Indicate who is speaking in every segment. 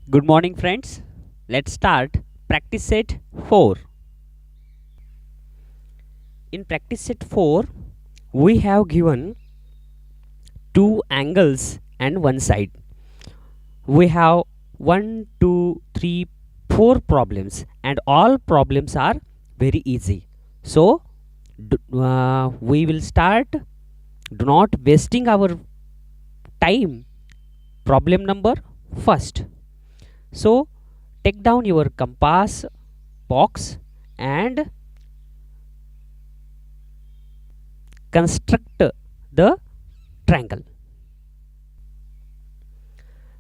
Speaker 1: Good morning, friends. Let's start practice set 4. In practice set 4, we have given two angles and one side. We have 1, 2, 3, 4 problems, and all problems are very easy. So, we will start. Do not wasting our time. Problem number first. So, take down your compass box and construct the triangle.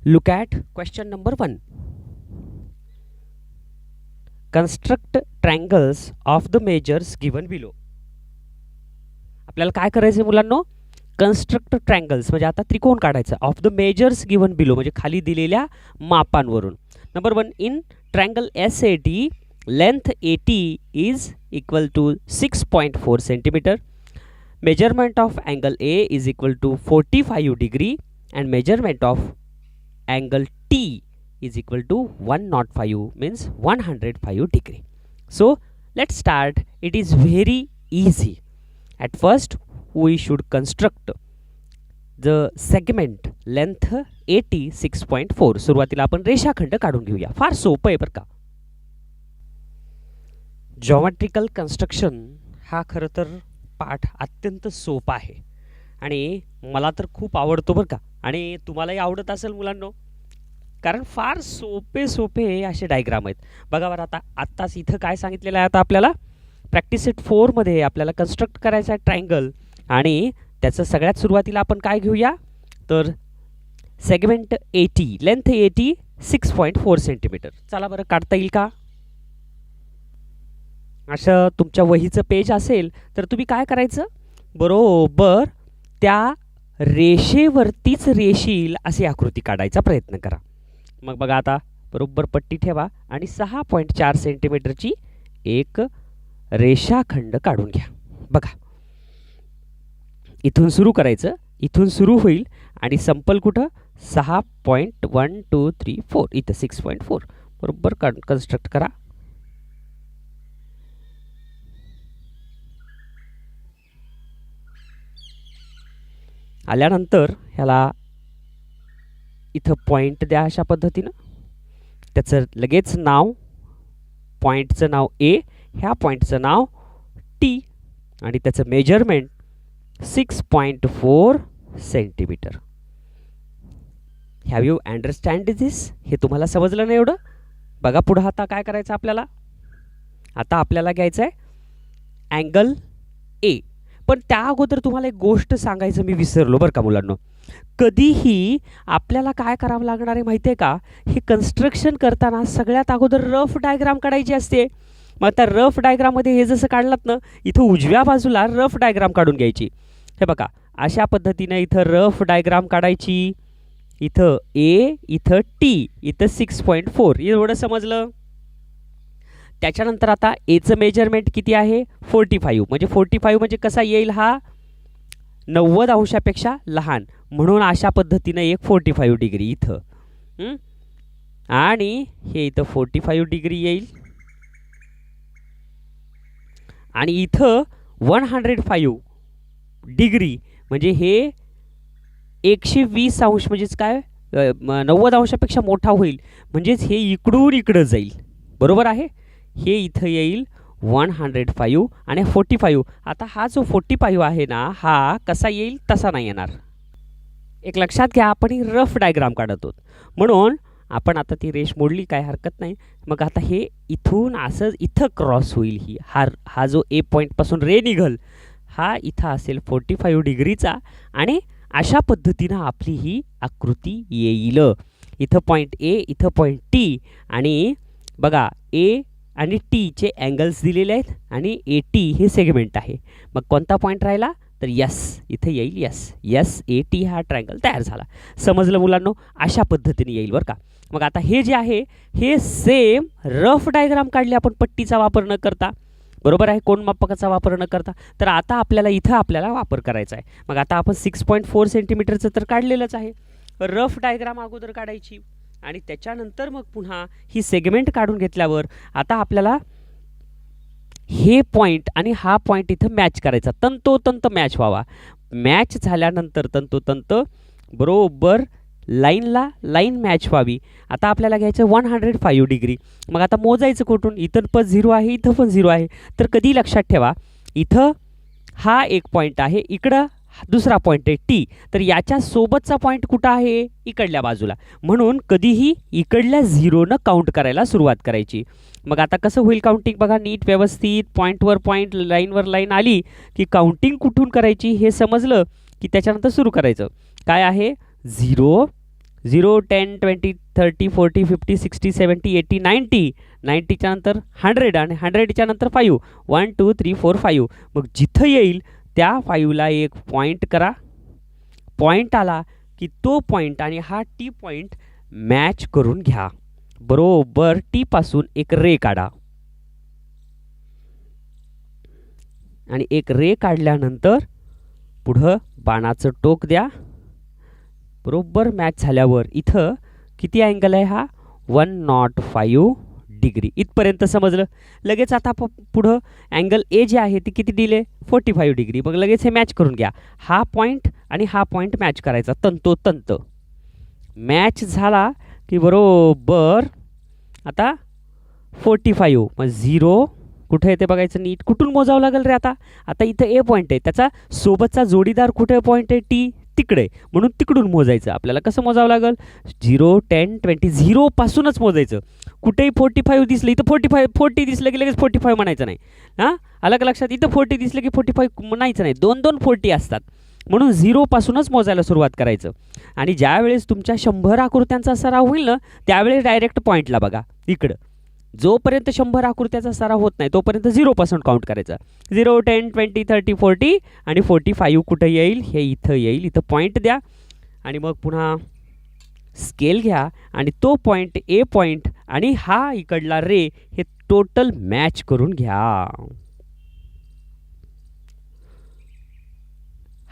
Speaker 1: Look at question number 1. Construct triangles of the measures given below. आपल्याला काय करायचं मुलांनो? Construct triangles म्हणजे आता त्रिकोण काढायचा of the measures given below म्हणजे खाली दिलेल्या मापांवरून. Number 1, in triangle SAT length AT is equal to 6.4 centimetre. Measurement of angle A is equal to 45 degree and measurement of angle T is equal to 105 means 105 degree. So let's start. It is very easy. At first we should construct the segment length AT 6.4. सुरुवातीला आपण रेषाखंड काढून घेऊया. फार सोपं आहे बरं का. जॉमेट्रिकल कन्स्ट्रक्शन हा खरं तर पाठ अत्यंत सोपा आहे आणि मला तर खूप आवडतो बरं का. आणि तुम्हालाही आवडत असेल मुलांनो, कारण फार सोपे असे डायग्राम आहेत. बघा बरं, आत्ताच इथं काय सांगितलेलं आहे. आता आपल्याला प्रॅक्टिस सेट 4मध्ये आपल्याला कन्स्ट्रक्ट करायचा आहे ट्रायंगल आणि त्याचं सगळ्यात सुरुवातीला आपण काय घेऊया तर segment AT length AT 6.4 centimetre. चला बरं, काढता येईल का? असं तुमच्या वहीचं पेज असेल तर तुम्ही काय करायचं, बरोबर त्या रेषेवरतीच रेशील अशी आकृती काढायचा प्रयत्न करा. मग बघा, आता बरोबर पट्टी ठेवा आणि 6.4 सेंटीमीटरची एक रेषाखंड काढून घ्या. बघा, इथून सुरू करायचं, इथून सुरू होईल आणि संपल कुठं 6.1234 इथं 6.4 बरोबर कन्स्ट्रक्ट करा. आल्यानंतर ह्याला इथं पॉइंट द्या अशा पद्धतीनं. त्याचं लगेच नाव, पॉइंटचं नाव A, ह्या पॉइंटचं नाव T आणि त्याचं measurement 6.4 centimetre. Have you understand this? हे तुम्हाला समजलं ना एवढं? बघा पुढं आता काय करायचं आपल्याला. आता आपल्याला घ्यायचं आहे अँगल A. पण त्या अगोदर तुम्हाला एक गोष्ट सांगायचं मी विसरलो बरं का मुलांनो. कधीही आपल्याला काय करावं लागणार आहे माहिती आहे का? हे कन्स्ट्रक्शन करताना सगळ्यात अगोदर रफ डायग्राम काढायची असते. मग त्या रफ डायग्राममध्ये हे जसं काढलात ना, इथं उजव्या बाजूला रफ डायग्राम काढून घ्यायची. हे बघा, अशा पद्धतीनं इथं रफ डायग्राम काढायची. इथं A, इथं T, इथं 6.4 एवढं समजलं. त्याच्यानंतर आता एचं मेजरमेंट किती आहे 45. म्हणजे 45 म्हणजे कसा येईल हा 90 अंशापेक्षा लहान, म्हणून अशा पद्धतीनं एक 45 डिग्री इथं आणि हे इथं 45 डिग्री येईल आणि इथं 105 डिग्री म्हणजे हे 120 अंश म्हणजेच काय 90 अंशापेक्षा मोठा होईल, म्हणजेच हे इकडून इकडं जाईल. बरोबर आहे. हे इथं येईल 105 आणि 45. आता हा जो 45 आहे ना, हा कसा येईल तसा नाही येणार. एक लक्षात घ्या, आपण ही रफ डायग्राम काढत आहोत म्हणून आपण आता ती रेष मोडली, काय हरकत नाही. मग आता हे इथून असं इथं क्रॉस होईल. ही हा जो A पॉईंटपासून रे निघल हा इथं असेल 45 डिग्रीचा आणि अशा पद्धतीनं आपली ही आकृती येईल. इथं पॉईंट A, इथं पॉईंट T आणि बघा A आणि T चे अँगल्स दिलेले आहेत आणि AT हे सेगमेंट आहे. मग कोणता पॉईंट राहिला तर यस, इथं येईल यस AT हा ट्रायंगल तयार झाला. समजलं मुलांनो? अशा पद्धतीने येईल बरं का. मग आता हे जे आहे हे सेम रफ डायग्राम काढले आपण पट्टीचा वापर न करता. बरोबर आहे, कोण मापकाचा वापर न करता. तर आता आपल्याला इथं आपल्याला वापर करायचा आहे. मग आता आपण 6.4 सेंटीमीटरचं तर काढलेलंच आहे. रफ डायग्राम अगोदर काढायची. आणि त्याच्यानंतर मग पुन्हा ही सेगमेंट काढून घेतल्यावर आता आपल्याला हे पॉईंट आणि हा पॉईंट इथं मॅच करायचा, तंतोतंत मॅच व्हावा. मॅच झाल्यानंतर तंतोतंत बरोबर लाईनला लाईन मॅच व्हावी. आता आपल्याला घ्यायचं 105 डिग्री. मग आता मोजायचं कुठून? इथं पण 0 आहे, इथं पण 0 आहे. तर कधी लक्षात ठेवा, इथं हा एक पॉईंट आहे, इकडं दुसरा पॉईंट आहे टी. तर याच्या सोबतचा पॉईंट कुठं आहे? इकडल्या बाजूला. म्हणून कधीही इकडल्या 0नं काउंट करायला सुरुवात करायची. मग आता कसं होईल काउंटिंग बघा, नीट व्यवस्थित पॉईंटवर पॉईंट, लाईनवर लाईन आली की काउंटिंग कुठून करायची हे समजलं की त्याच्यानंतर सुरू करायचं. काय आहे? 0 0 10 20 30 40 50 60 70 80 90. 90च्या नंतर 100 आणि 100च्या नंतर 5. 1 2 3 4 5. मग जिथं येईल त्या 5ला एक पॉईंट करा. पॉईंट आला की तो पॉईंट आणि हा टी पॉईंट मॅच करून घ्या. बरोबर टी पासून एक रे काढा आणि एक रे काढल्यानंतर पुढं बाणाचं टोक द्या. बरोबर मॅच झाल्यावर इथं किती अँगल आहे हा? 105 डिग्री. इथपर्यंत समजलं. लगेच आता पुढं अँगल ए जे आहे ते किती दिले? 45 डिग्री. मग लगेच हे मॅच करून घ्या. हा पॉईंट आणि हा पॉईंट मॅच करायचा तंतोतंत. मॅच झाला की बरोबर आता 45. मग 0 कुठे येते बघायचं नीट. कुठून मोजावं लागेल रे आता? आता इथं ए पॉईंट आहे, त्याचा सोबतचा जोडीदार कुठे पॉईंट आहे? टी. तिकडे. म्हणून तिकडून मोजायचं. आपल्याला कसं मोजावं लागेल? 0 10 20 0 पासूनच मोजायचं. कुठेही 45 दिसलं, इथं 40 दिसलं की लगेच 45 म्हणायचं नाही. हां, आलं का लक्षात? इथं 40 दिसलं की 45 म्हणायचं नाही. 2 40 असतात. म्हणून 0 पासूनच मोजायला सुरुवात करायचं. आणि ज्या वेळेस तुमच्या 100 आकृत्यांचा सराव होईल ना, त्यावेळेस डायरेक्ट पॉईंटला बघा इकडं. जोपर्यंत 100 आकृत्याचा सराव होत नाही तोपर्यंत 0 पासून काउंट करायचा. 0 10 20 30 40 आणि 45 कुठं येईल? हे इथं येईल. इथं पॉईंट द्या आणि मग पुन्हा स्केल घ्या आणि तो पॉईंट ए पॉईंट आणि हा इकडला रे हे टोटल मॅच करून घ्या.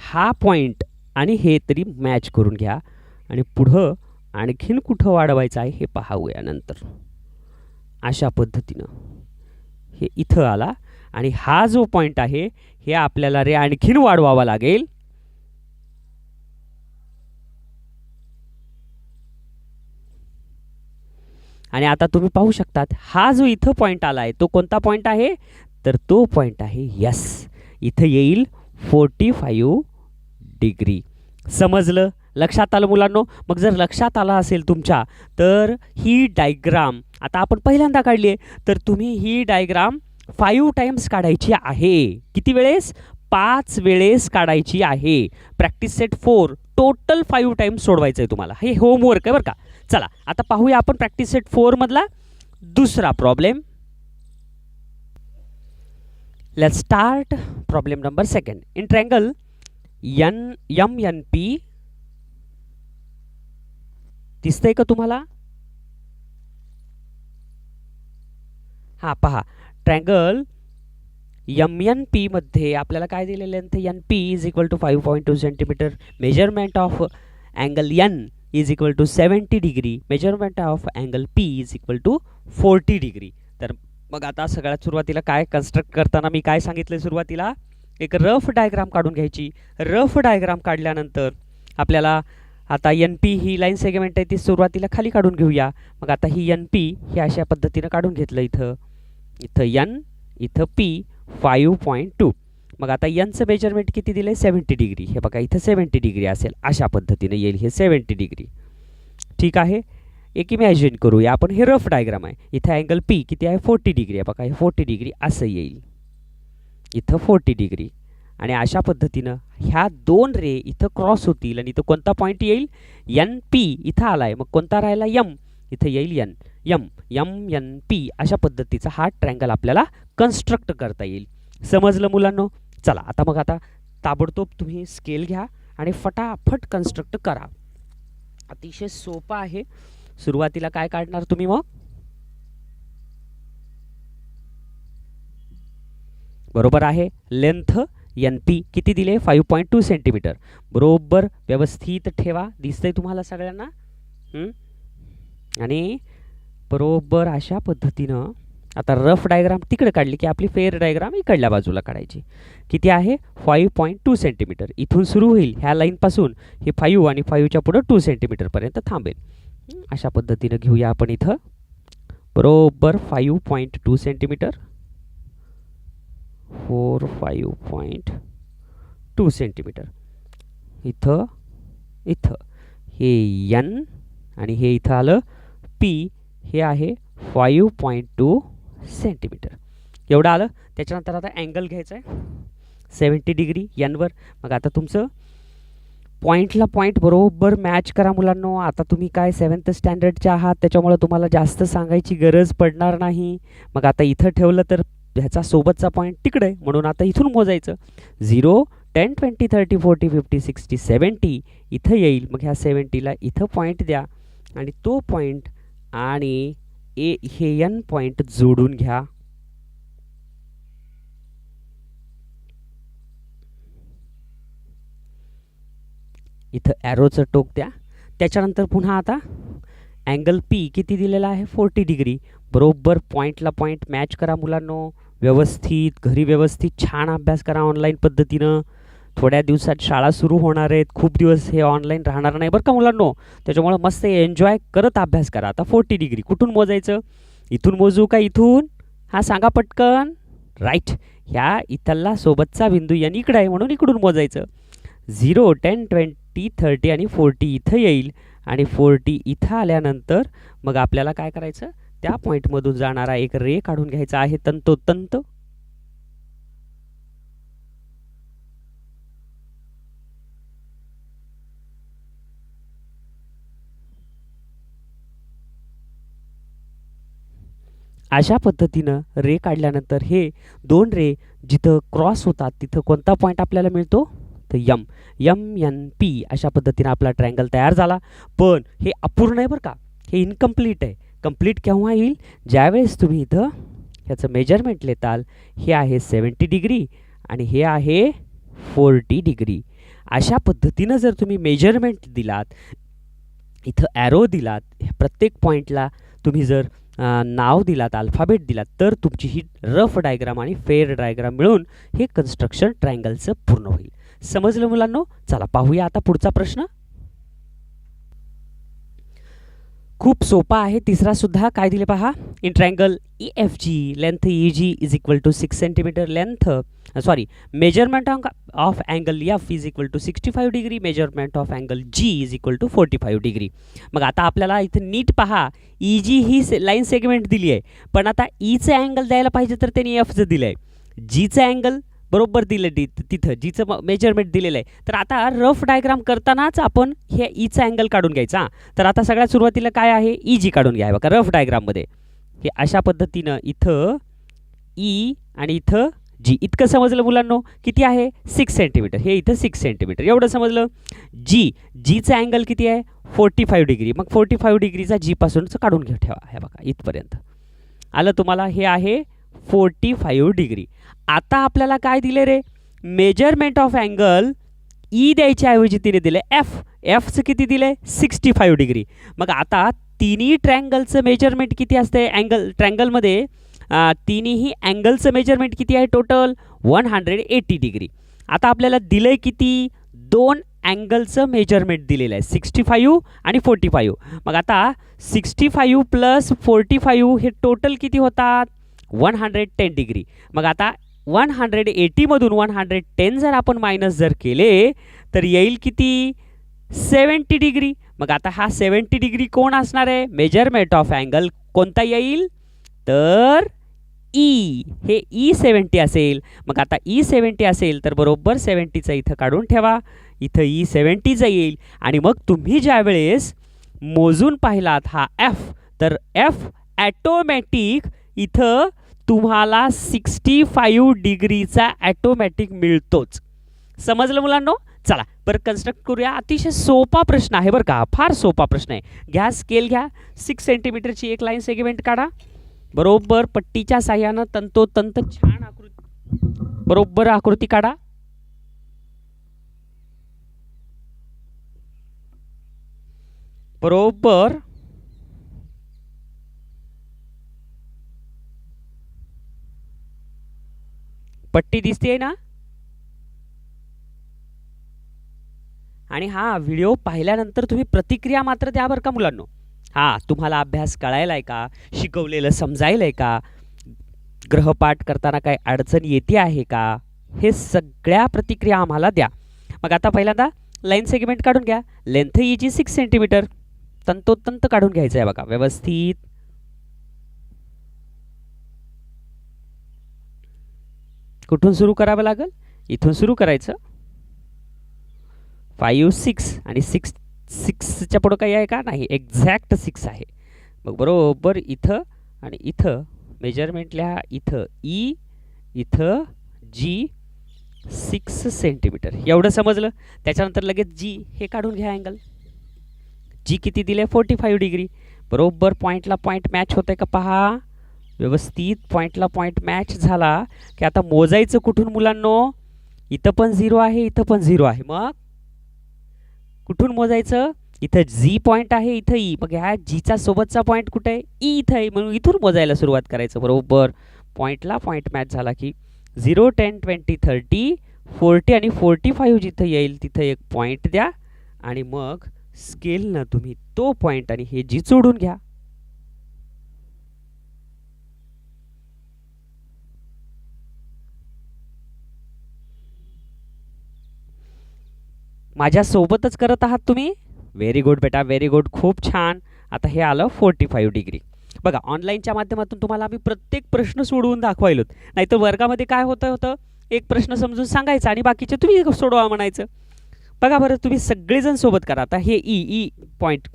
Speaker 1: हा पॉईंट आणि हे तरी मॅच करून घ्या आणि पुढं आणखीन कुठं वाढवायचं आहे हे पाहूया नंतर. अशा पद्धतीनं हे इथं आला आणि हा जो पॉईंट आहे हे आपल्याला रे आणखीन वाढवावा लागेल. आणि आता तुम्ही पाहू शकतात हा जो इथं पॉईंट आला आहे तो कोणता पॉईंट आहे? तर तो पॉईंट आहे यस. इथं येईल 45 डिग्री. समजलं? लक्षात आलं मुलांनो? मग जर लक्षात आलं असेल तुमच्या तर ही डायग्राम आता आपण पहिल्यांदा काढली आहे, तर तुम्ही ही डायग्राम 5 टाइम्स काढायची आहे. किती वेळेस? 5 वेळेस काढायची आहे. प्रॅक्टिस सेट 4 टोटल 5 टाइम्स सोडवायचं आहे तुम्हाला. हे होमवर्क आहे बरं का. चला आता पाहूया आपण प्रॅक्टिस सेट 4 मधला दुसरा problem. Let's start problem number 2. In triangle MNP दिसतंय का तुम्हाला? हा पहा, ट्रायंगल MNP मध्ये आपल्याला काय दिलेलं आहे? NP is equal to 5.2 centimetre. Measurement of angle N is equal to 70 degree. Measurement of angle P is equal to 40 degree. तर मग आता सगळ्यात सुरुवातीला काय कन्स्ट्रक्ट करताना मी काय सांगितलं? सुरुवातीला एक रफ डायग्राम काढून घ्यायची. रफ डायग्राम काढल्यानंतर आपल्याला आता NP ही लाईन सेगमेंट आहे ती सुरुवातीला खाली काढून घेऊया. मग आता ही NP हे अशा पद्धतीनं काढून घेतलं. इथं N, इथं P 5.2. मग आता Nचं मेजरमेंट किती दिलं? 70 डिग्री. हे बघा इथं 70 डिग्री असेल. अशा पद्धतीने येईल हे 70 डिग्री. ठीक आहे. एक इमॅजिन करूया आपण. हे रफ डायग्राम आहे. इथं अँगल P किती आहे? 40 डिग्री आहे. बघा हे 40 डिग्री असं येईल. इथं 40 डिग्री. आणि अशा पद्धतीनं ह्या 2 रे इथं क्रॉस होतील आणि इथं कोणता पॉईंट येईल? NP इथं आलाय. मग कोणता राहिला? M. इथं येईल MNP. अशा पद्धतीचा हा ट्रायंगल आपल्याला कन्स्ट्रक्ट करता येईल. समजलं मुलांनो? चला आता मग आता ताबडतोब तुम्ही स्केल घ्या आणि फटाफट कन्स्ट्रक्ट करा. अतिशय सोपं आहे. सुरुवातीला काय काढणार तुम्ही? मग बरोबर आहे. लेंथ NP किती दिले? 5.2 सेंटीमीटर. बरोबर व्यवस्थित ठेवा. दिसतंय तुम्हाला सगळ्यांना? आणि बरोबर अशा पद्धतीनं आता रफ डायग्राम तिकडे काढली की आपली फेअर डायग्राम इकडल्या बाजूला काढायची. किती आहे 5.2 सेंटीमीटर. इथून सुरू होईल ह्या लाईनपासून हे 5 आणि 5च्या पुढं 2 सेंटीमीटरपर्यंत थांबेल. अशा पद्धतीनं घेऊया आपण इथं बरोबर 5.2 सेंटीमीटर 5.2 सेंटीमीटर. इथं इथं हे एन आणि हे इथं आलं पी. हे आहे 5.2 सेंटीमीटर. एवढं आलं. त्याच्यानंतर आता अँगल घ्यायचा आहे 70 डिग्री एनवर. मग आता तुमचं पॉईंटला पॉईंट बरोबर मॅच करा मुलांनो. आता तुम्ही काय 7th स्टँडर्डचे आहात त्याच्यामुळे तुम्हाला जास्त सांगायची गरज पडणार नाही. मग आता इथं ठेवलं तर ह्याचा सोबतचा पॉईंट तिकडे आहे म्हणून आता इथून मोजायचं. 0 10 20 30 40 50 60 70 इथं येईल. मग ह्या 70ला इथं पॉईंट द्या आणि तो पॉईंट आणि हे एन पॉईंट जोडून घ्या. इथं ॲरोचं टोक द्या. त्याच्यानंतर पुन्हा आता अँगल पी किती दिलेला आहे 40 डिग्री. बरोबर पॉईंटला पॉईंट मॅच करा मुलांनो. व्यवस्थित घरी व्यवस्थित छान अभ्यास करा ऑनलाईन पद्धतीनं. थोड्या दिवसात शाळा सुरू होणार आहेत. खूप दिवस हे ऑनलाईन राहणार नाही बरं का मुलांनो. त्याच्यामुळे मस्त एन्जॉय करत अभ्यास करा. आता 40 डिग्री कुठून मोजायचं. इथून मोजू का इथून. हा सांगा पटकन. राईट. ह्या इथला सोबतचा बिंदू यानी इकडे आहे म्हणून इकडून मोजायचं. 0 10 20 30 आणि 40 इथं येईल आणि 40 इथं आल्यानंतर मग आपल्याला काय करायचं त्या पॉईंटमधून जाणारा एक रे काढून घ्यायचा आहे तंतोतंत. अशा पद्धतीनं रे काढल्यानंतर हे दोन रे जिथं क्रॉस होतात तिथं कोणता पॉईंट आपल्याला मिळतो तर यम एन पी. अशा पद्धतीनं आपला ट्रायंगल तयार झाला. पण हे अपूर्ण आहे बरं का. हे इनकम्प्लीट आहे. कंप्लीट केव्हा येईल ज्यावेळेस तुम्ही इथं ह्याचं मेजरमेंट लेताल. हे आहे 70 डिग्री आणि हे आहे 40 डिग्री. अशा पद्धतीनं जर तुम्ही मेजरमेंट दिलात इथं ॲरो दिलात प्रत्येक पॉईंटला तुम्ही जर नाव दिलात अल्फाबेट दिलात तर तुमची ही रफ डायग्राम आणि फेअर डायग्राम मिळून हे कन्स्ट्रक्शन ट्रायंगलचं पूर्ण होईल. समजलं मुलांनो. चला पाहूया आता पुढचा प्रश्न. खूप सोपा आहे. तिसरा सुद्धा काय दिले पहा. In triangle EFG length EG is equal to 6 centimetre. Length measurement of angle F is equal to 65 degree. Measurement of angle G is equal to 45 degree. मग आता आपल्याला इथं नीट पहा. EG ही लाईन सेगमेंट दिली आहे पण आता ईचं अँगल द्यायला पाहिजे तर त्यांनी Fचं दिलं आहे. जीचं अँगल बरोबर दिलं तिथं जीचं मेजरमेंट दिलेलं आहे. तर आता रफ डायग्राम करतानाच आपण हे ईचा अँगल काढून घ्यायचा. तर आता सगळ्यात सुरुवातीला काय आहे EG काढून घ्या बघा रफ डायग्राममध्ये. हे अशा पद्धतीनं इथं ई आणि इथं जी. इतकं समजलं मुलांनो. किती आहे 6 सेंटीमीटर. हे इथं 6 सेंटीमीटर एवढं समजलं. जीचा अँगल किती आहे 45 डिग्री. मग 45 डिग्रीचा जीपासूनच काढून ठेवा. हे बघा इथपर्यंत आलं तुम्हाला. हे आहे 45 डिग्री. आता आपल्याला काय दिले रे मेजरमेंट ऑफ अँगल ई द्यायच्या ऐवजी तिने दिले एफचं किती दिले 65 डिग्री. मग आता तिन्ही ट्रँगलचं मेजरमेंट किती असते ट्रँगलमध्ये तिन्ही अँगलचं मेजरमेंट किती आहे टोटल 180 डिग्री. आता आपल्याला दिलंय किती दोन अँगलचं मेजरमेंट दिलेलं आहे 65 आणि 45. मग आता 65 प्लस 45 हे टोटल किती होतात 110 डिग्री. मग आता 180 मधून 110 जर आपण मायनस जर केले तर येईल किती 70 डिग्री. मग आता हा 70 डिग्री कोण असणार आहे मेजरमेंट ऑफ अँगल कोणता येईल तर ई. हे E70 असेल. मग आता E70 असेल तर बरोबर 70चं इथं काढून ठेवा. इथं E70चं येईल आणि मग तुम्ही ज्या वेळेस मोजून पाहिलात हा F तर F ॲटोमॅटिक इथं तुम्हाला 65 डिग्रीचा ॲटोमॅटिक मिळतोच. समजलं मुलांनो. चला बरं कन्स्ट्रक्ट करूया. अतिशय सोपा प्रश्न आहे बरं का. फार सोपा प्रश्न आहे. घ्या स्केल घ्या 6 सेंटीमीटरची एक लाईन सेगमेंट काढा. बरोबर पट्टीच्या साह्यानं तंतोतंत छान आकृती बरोबर आकृती काढा. बरोबर पट्टी दिसते ना? आणि हा व्हिडिओ पाहिल्यानंतर तुम्ही प्रतिक्रिया मात्र द्या बरं का मुलांनो. हा, तुम्हाला अभ्यास कळायलाय का, शिकवलेलं समजायलंय का, ग्रहपाठ करताना काही अडचण येते आहे का, हे सगळ्या प्रतिक्रिया आम्हाला द्या. मग आता पहिल्यांदा लाईन सेगमेंट काढून घ्या. लेंथ हिची 6 सेंटीमीटर, तंतोतंत काढून घ्यायचं आहे बघा व्यवस्थित. कुठून सुरू करावं लागेल? इथून सुरू करायचं. 5 6 आणि 6च्या पुढं काही आहे का? नाही, एक्झॅक्ट 6 आहे. मग बरोबर इथं आणि इथं मेजरमेंट लिहा. इथं ई, इथं जी, 6 सेंटीमीटर. एवढं समजलं. त्याच्यानंतर लगेच जी हे काढून घ्या अँगल. जी किती दिले? 45 डिग्री. बरोबर पॉईंटला पॉईंट मॅच होतंय का पहा. व्यवस्थित पॉईंटला पॉईंट मॅच झाला की आता मोजायचं कुठून मुलांनो? इथं पण 0 आहे, इथं पण 0 आहे. मग कुठून मोजायचं? इथं जी पॉईंट आहे, इथं ई. मग ह्या जीचा सोबतचा पॉईंट कुठे आहे? ई इथं आहे. म्हणून इथून मोजायला सुरुवात करायचं. बरोबर पॉईंटला पॉईंट मॅच झाला की 0 10 20 30 40 आणि 45 जिथं येईल तिथं एक पॉईंट द्या आणि मग स्केलनं तुम्ही तो पॉईंट आणि हे जी जोडून घ्या. माझ्या सोबतच करत आहात तुम्ही? व्हेरी गुड बेटा, व्हेरी गुड, खूप छान. आता हे आलं 45 डिग्री. बघा, ऑनलाईनच्या माध्यमातून तुम्हाला आम्ही प्रत्येक प्रश्न सोडवून दाखवायलो. नाहीतर वर्गामध्ये काय होतं, एक प्रश्न समजून सांगायचा आणि बाकीचे तुम्ही सोडवा म्हणायचं. बघा बरं, तुम्ही सगळेजण सोबत करा. आता हे ई पॉईंट,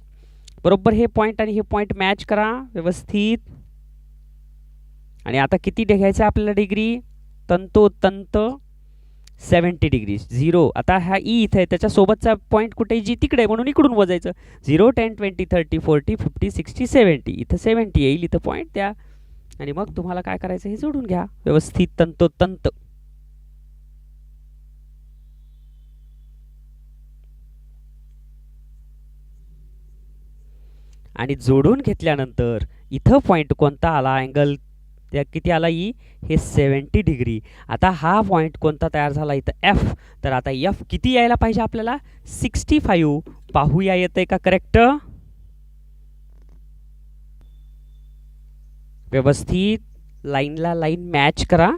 Speaker 1: बरोबर हे पॉईंट आणि हे पॉईंट मॅच करा व्यवस्थित. आणि आता किती घ्यायचं आपल्याला डिग्री? तंतोतंत 70 डिग्री. 0. आता हा ई इथे आहे, त्याच्यासोबतचा पॉईंट कुठे? जी तिकडे आहे, म्हणून इकडून मोजायचं. 0 10 20 30 40 50 60 70. इथं 70 येईल, इथं पॉईंट द्या आणि मग तुम्हाला काय करायचं हे जोडून घ्या व्यवस्थित तंतोतंत. आणि जोडून घेतल्यानंतर इथं पॉईंट कोणता आला? अँगल त्या किती आला? ई, हे 70 डिग्री. आता हा पॉईंट कोणता तयार झाला? इथं एफ. तर आता एफ किती यायला पाहिजे आपल्याला? 65. पाहूया येतंय का करेक्ट? व्यवस्थित लाईनला लाईन मॅच करा.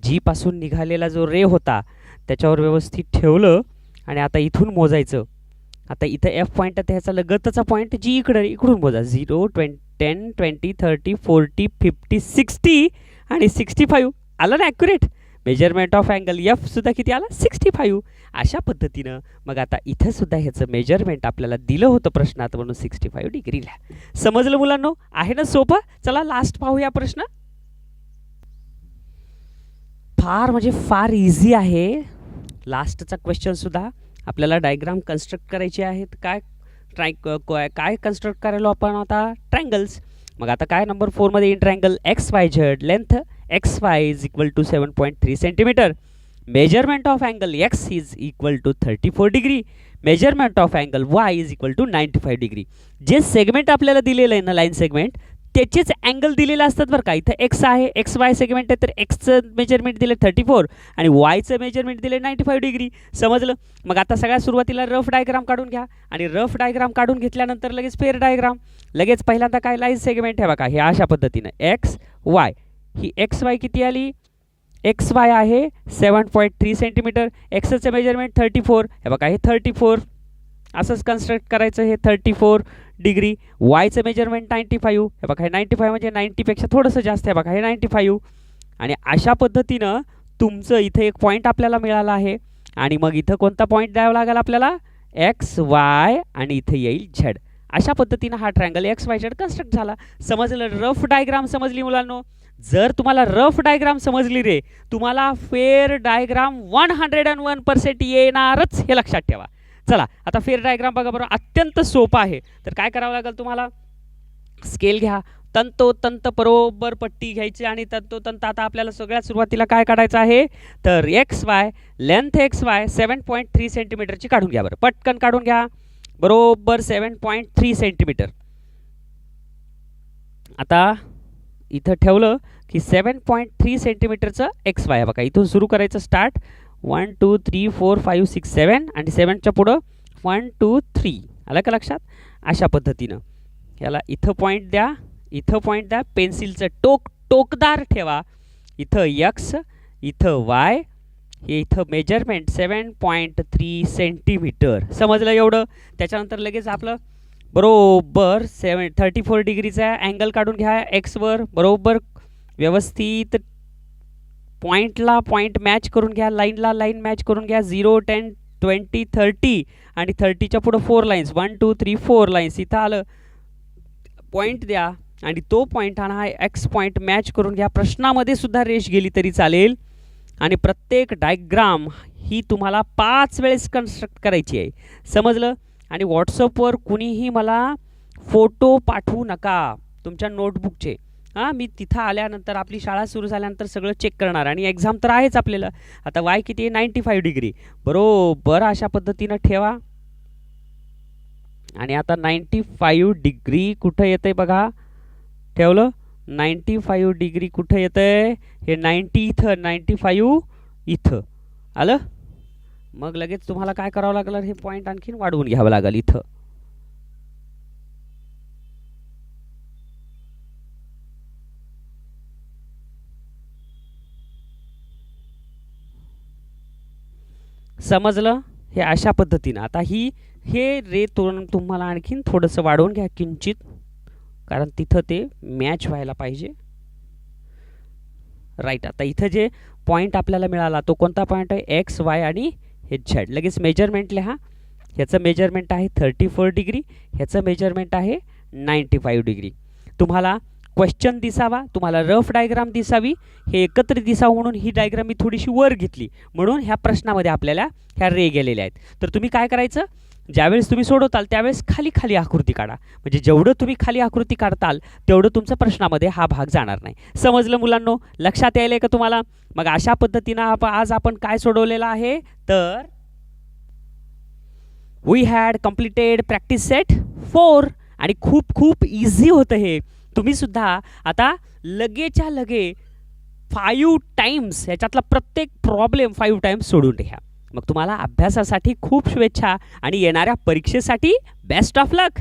Speaker 1: जी पासून निघालेला जो रे होता त्याच्यावर व्यवस्थित ठेवलं आणि आता इथून मोजायचं. आता इथं एफ पॉईंट आहे, ह्याचा लगतचा पॉईंट जी इकडून मोजा. 0 10 20 30 40 50 60 आणि 65 आलं ना accurate? Measurement of angle F सुद्धा किती आला? 65. अशा पद्धतीनं मग आता इथं सुद्धा ह्याचं मेजरमेंट आपल्याला दिलं होतं प्रश्नात, म्हणून 65 डिग्रीला. समजलं मुलांनो? आहे ना सोपं? चला लास्ट पाहूया प्रश्न. फार म्हणजे फार इझी आहे. लास्टचा क्वेश्चन सुद्धा आपल्याला डायग्राम कन्स्ट्रक्ट करायचे आहेत. काय कन्स्ट्रक्ट करायला आपण आता? ट्रायंगल्स. मग आता काय नंबर 4 मध्ये in triangle X Y Z length X Y is equal to 7.3 centimetre. Measurement of angle X is equal to 34 degree. Measurement of angle Y is equal to 95 degree. जे segment आपल्याला दिलेलं आहे ना, line segment, त्याचेच angle दिलेले असतात बरं का. इथं एक्स आहे, एक्स वाय सेगमेंट आहे, तर एक्सचं मेजरमेंट दिले 34 आणि वायचं मेजरमेंट दिले 95 डिग्री. समजलं? मग आता सगळ्यात सुरुवातीला रफ डायग्राम काढून घ्या आणि रफ डायग्राम काढून घेतल्यानंतर लगेच फेअर डायग्राम. लगेच पहिल्यांदा काय? लाईन सेगमेंट आहे बघा, हे अशा पद्धतीनं एक्स वाय. ही एक्स वाय किती आली? एक्स वाय आहे 7.3 सेंटीमीटर. एक्सचं मेजरमेंट 34, हे बघा हे 34. असंच कन्स्ट्रक्ट करायचं. हे 34 डिग्री. वायचं मेजरमेंट 95, हे बघा हे 95 म्हणजे 90पेक्षा थोडंसं जास्त आहे बघा, हे 95. आणि अशा पद्धतीनं तुमचं इथं एक पॉईंट आपल्याला मिळाला आहे. आणि मग इथं कोणता पॉईंट द्यावा लागेल आपल्याला? एक्स वाय आणि इथं येईल झेड. अशा पद्धतीनं हा triangle X Y Z construct झाला. समजलं? रफ डायग्राम समजली मुलांनो? जर तुम्हाला रफ डायग्राम समजली रे, तुम्हाला फेअर डायग्राम 101% येणारच, हे लक्षात ठेवा. चला आता फेअर डायग्राम बघा बरोबर, अत्यंत सोपा आहे. तर काय करावं लागेल तुम्हाला? स्केल घ्या, तंतोतंत बरोबर पट्टी घ्यायची आणि तंतोतंत आता आपल्याला सगळ्यात सुरुवातीला काय काढायचं आहे? तर x Y, length X Y 7.3 सेंटीमीटरची काढून घ्या. बरं पटकन काढून घ्या. बरोबर 7.3 सेंटीमीटर. आता इथं ठेवलं की 7.3 सेंटीमीटरचं एक्स वाय बघा. इथून सुरू करायचं स्टार्ट 1 2 3 4 5 6 7 आणि 7च्या पुढं 1 2 3. आलं का लक्षात? अशा पद्धतीनं याला इथं पॉईंट द्या, इथं पॉईंट द्या, पेन्सिलचं टोकदार ठेवा. इथं एक्स, इथं वाय, हे इथं मेजरमेंट 7.3 सेंटीमीटर. समजलं एवढं? त्याच्यानंतर लगेच आपलं बरोबर 34 डिग्रीचा अँगल काढून घ्या एक्सवर. बरोबर व्यवस्थित पॉईंटला पॉईंट मॅच करून घ्या, लाईनला लाईन मॅच करून घ्या. 0 10 20 30 आणि 30च्या पुढं 4 लाईन्स 1 2 3 4 लाईन्स. इथं आलं पॉईंट द्या आणि तो पॉईंट हा एक्स पॉईंट मॅच करून घ्या. प्रश्नामध्ये सुद्धा रेष गेली तरी चालेल. आणि प्रत्येक डायग्राम ही तुम्हाला 5 वेळेस कन्स्ट्रक्ट करायची आहे. समजलं? आणि व्हॉट्सअपवर कुणीही मला फोटो पाठवू नका तुमच्या नोटबुकचे. हां, मी तिथं आल्यानंतर आपली शाळा सुरू झाल्यानंतर सगळं चेक करणार आणि एक्झाम तर आहेच आपल्याला. आता वाय किती आहे? 95 डिग्री. बरोबर अशा पद्धतीनं ठेवा. आणि आता 95 डिग्री कुठं येतं आहे बघा. ठेवलं. 95 डिग्री कुठं येतं आहे? हे 90 इथं, 95 इथं. आलं? मग लगेच तुम्हाला काय करावं लागलं? हे पॉईंट आणखीन वाढवून घ्यावं लागेल इथं. समजलं? हे अशा पद्धतीनं. आता हे रे तुम्हाला आणखीन थोडंसं वाढवून घ्या किंचित, कारण तिथं ते मॅच व्हायला पाहिजे. राईट. आता इथं जे पॉईंट आपल्याला मिळाला तो कोणता पॉईंट आहे? एक्स वाय आणि हे झेड. लगेच मेजरमेंट लिहा. ह्याचं मेजरमेंट आहे 34 डिग्री, ह्याचं मेजरमेंट आहे 95 डिग्री. तुम्हाला क्वेश्चन दिसावा, तुम्हाला रफ डायग्राम दिसावी, हे एकत्रित दिसावं म्हणून ही डायग्राम मी थोडीशी वर घेतली. म्हणून ह्या प्रश्नामध्ये आपल्याला ह्या रे गेलेल्या आहेत. तर तुम्ही काय करायचं? ज्यावेळेस तुम्ही सोडवताल त्यावेळेस खाली खाली आकृती काढा. म्हणजे जेवढं तुम्ही खाली आकृती काढताल तेवढं तुमच्या प्रश्नामध्ये हा भाग जाणार नाही. समजलं मुलांनो? लक्षात यायलंय का तुम्हाला? मग अशा पद्धतीनं आज आपण काय सोडवलेलं आहे? तर we had completed practice set 4. आणि खूप खूप इझी होतं हे. तुम्ही सुद्धा आता लगेच्या लगे 5 टाइम्स ह्याच्यातला प्रत्येक प्रॉब्लेम 5 टाइम्स सोडून घ्या. मग तुम्हाला अभ्यासासाठी खूप शुभेच्छा आणि येणाऱ्या परीक्षेसाठी बेस्ट ऑफ लक.